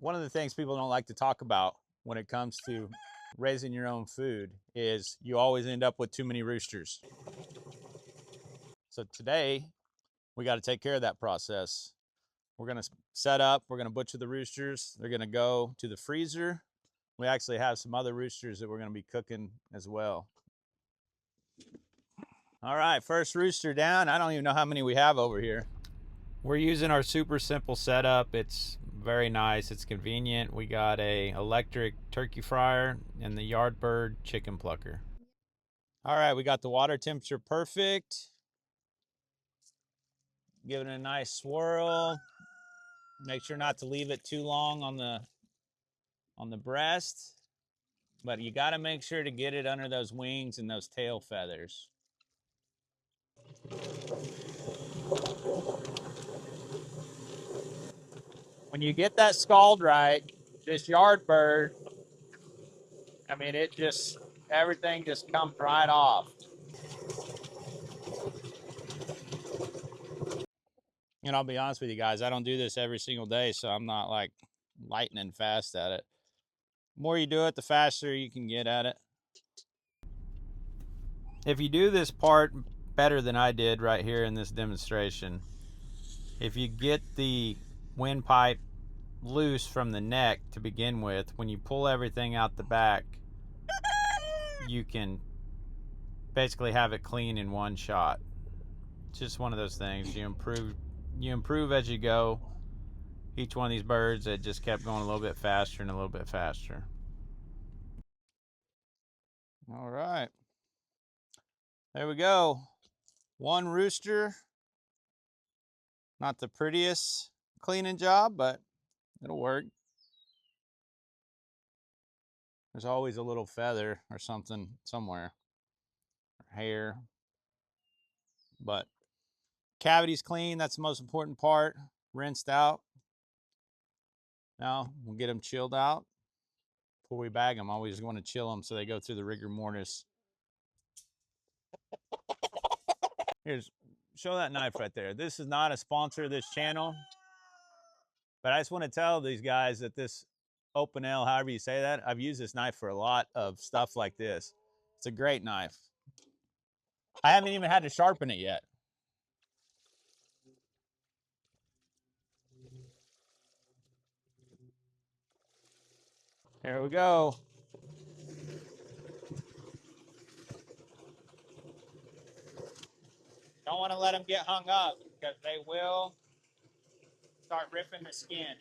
One of the things people don't like to talk about when it comes to raising your own food is you always end up with too many roosters. So today we got to take care of that process. We're going to set up, we're going to butcher the roosters. They're going to go to the freezer. We actually have some other roosters that we're going to be cooking as well. All right, first rooster down. I don't even know how many we have over here. We're using our super simple setup. It's very nice. It's convenient. We got a electric turkey fryer and the Yardbird chicken plucker. All right, we got the water temperature perfect. Give it a nice swirl. Make sure not to leave it too long on the breast, but you got to make sure to get it under those wings and those tail feathers. When you get that scald right, this Yardbird, I mean, everything just comes right off. And I'll be honest with you guys, I don't do this every single day, so I'm not like lightning fast at it. The more you do it, the faster you can get at it. If you do this part better than I did right here in this demonstration, if you get the windpipe loose from the neck to begin with, when you pull everything out the back, you can basically have it clean in one shot. It's just one of those things. You improve as you go. Each one of these birds, it just kept going a little bit faster and a little bit faster. All right. There we go. One rooster. Not the prettiest cleaning job, but it'll work. There's always a little feather or something somewhere, or hair. But cavity's clean. That's the most important part. Rinsed out. Now we'll get them chilled out before we bag them. Always want to chill them so they go through the rigor mortis. Show that knife right there. This is not a sponsor of this channel, but I just want to tell these guys that this Opinel, however you say that, I've used this knife for a lot of stuff like this. It's a great knife. I haven't even had to sharpen it yet. Here we go. Don't want to let them get hung up because they will start ripping the skin.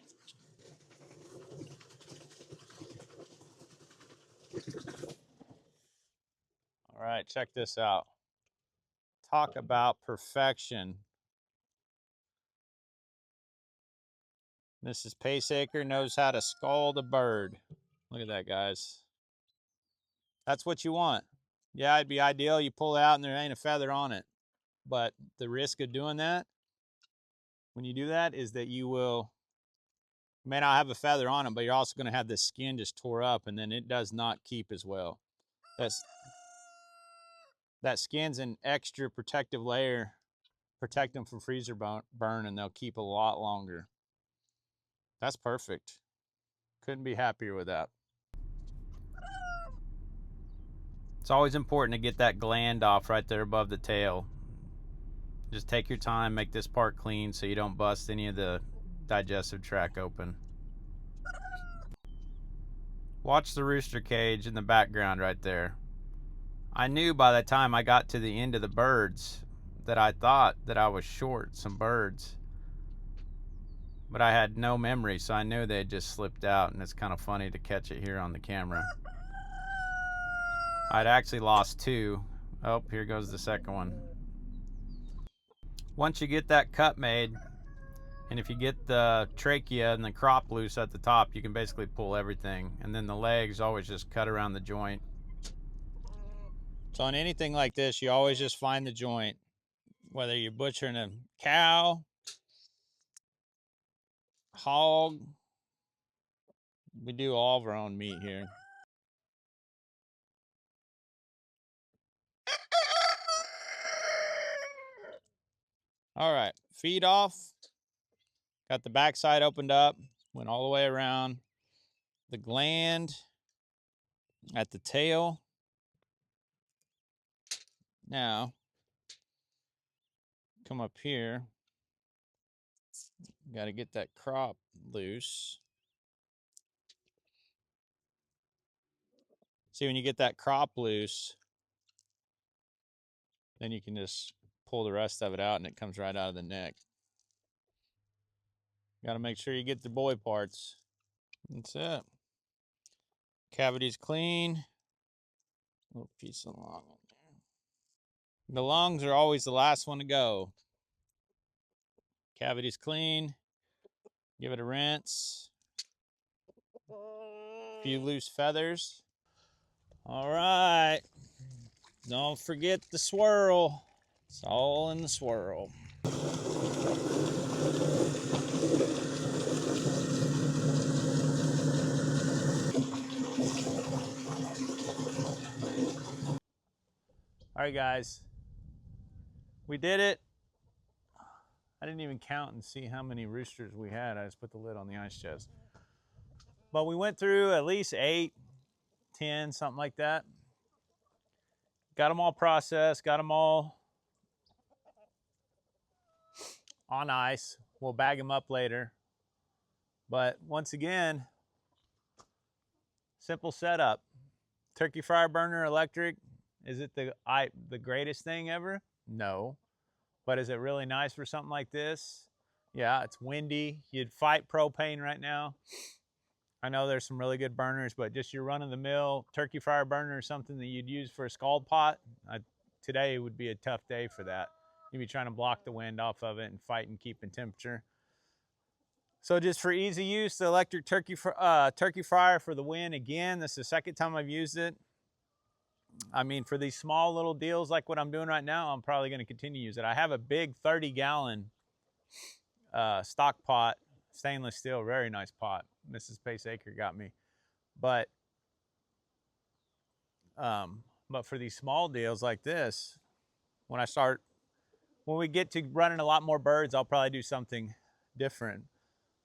All right, check this out. Talk about perfection. Mrs. Paceacre knows how to scald a bird. Look at that, guys. That's what you want. Yeah, it'd be ideal you pull it out and there ain't a feather on it. But the risk of doing that, when you do that, is that you may not have a feather on it, but you're also going to have the skin just tore up, and then it does not keep as well. That skin's an extra protective layer, protect them from freezer burn, and they'll keep a lot longer. That's perfect. Couldn't be happier with that. It's always important to get that gland off right there above the tail. Just take your time, make this part clean so you don't bust any of the digestive tract open. Watch the rooster cage in the background right there. I knew by the time I got to the end of the birds that I thought that I was short some birds. But I had no memory, so I knew they had just slipped out, and it's kind of funny to catch it here on the camera. I'd actually lost two. Oh, here goes the second one. Once you get that cut made, and if you get the trachea and the crop loose at the top, you can basically pull everything. And then the legs always just cut around the joint. So on anything like this, you always just find the joint. Whether you're butchering a cow, hog, we do all of our own meat here. All right, feed off. Got the backside opened up. Went all the way around the gland at the tail. Now, come up here. Got to get that crop loose. See, when you get that crop loose, then you can just pull the rest of it out and it comes right out of the neck. Got to make sure you get the boy parts. That's it. Cavity's clean. Little piece of lung in there. The lungs are always the last one to go. Cavity's clean. Give it a rinse. A few loose feathers. All right. Don't forget the swirl. It's all in the swirl. All right, guys. We did it. I didn't even count and see how many roosters we had. I just put the lid on the ice chest. But we went through at least 8, 10, something like that. Got them all processed, got them all on ice. We'll bag them up later. But once again, simple setup. Turkey fryer burner electric. Is it the greatest thing ever? No. But is it really nice for something like this? Yeah, it's windy. You'd fight propane right now. I know there's some really good burners, but just your run-of-the-mill turkey fryer burner or something that you'd use for a scald pot, today would be a tough day for that. You'd be trying to block the wind off of it and fight and keep in temperature. So just for easy use, the electric turkey fryer for the win. Again, this is the second time I've used it. I mean, for these small little deals like what I'm doing right now, I'm probably going to continue to use it. I have a big 30-gallon stock pot, stainless steel, very nice pot. Mrs. Pace Acre got me. But for these small deals like this, when we get to running a lot more birds, I'll probably do something different.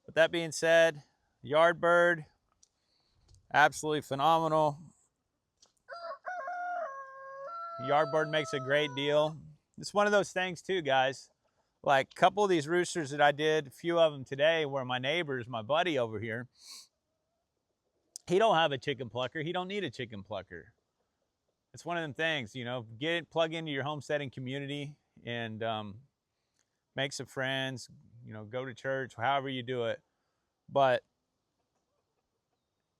With that being said, yard bird, absolutely phenomenal. Yard bird makes a great deal. It's one of those things too, guys. Like a couple of these roosters that I did, a few of them today, were my neighbors, my buddy over here. He don't have a chicken plucker. He don't need a chicken plucker. It's one of them things, you know, plug into your homesteading community and make some friends, you know, go to church, however you do it.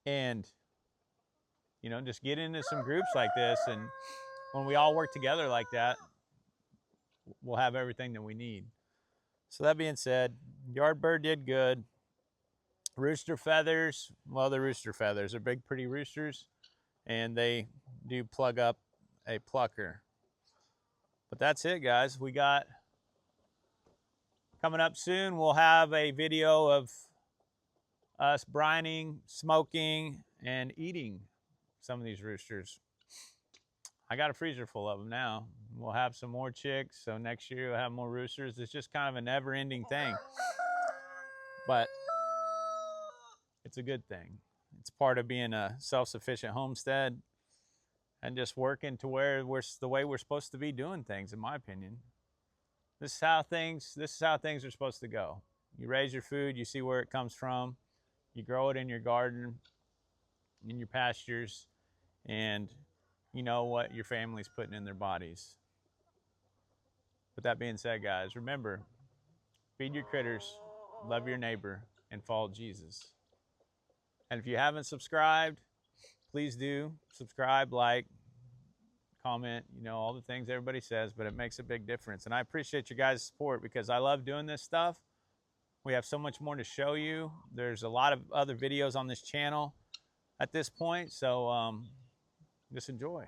And, you know, just get into some groups like this. And when we all work together like that, we'll have everything that we need. So that being said, yard bird did good. Rooster feathers, well, they're rooster feathers. They're big, pretty roosters, and they do plug up a plucker. But that's it, guys. We got, coming up soon, we'll have a video of us brining, smoking, and eating some of these roosters. I got a freezer full of them now. We'll have some more chicks, so next year we'll have more roosters. It's just kind of a never-ending thing. But it's a good thing. It's part of being a self-sufficient homestead and just working to where the way we're supposed to be doing things, in my opinion. This is how things are supposed to go. You raise your food, you see where it comes from, you grow it in your garden, in your pastures, and you know what your family's putting in their bodies. With that being said, guys, remember, feed your critters, love your neighbor, and follow Jesus. And if you haven't subscribed, please do subscribe, like, comment, you know, all the things everybody says, but it makes a big difference. And I appreciate your guys' support because I love doing this stuff. We have so much more to show you. There's a lot of other videos on this channel at this point, so just enjoy.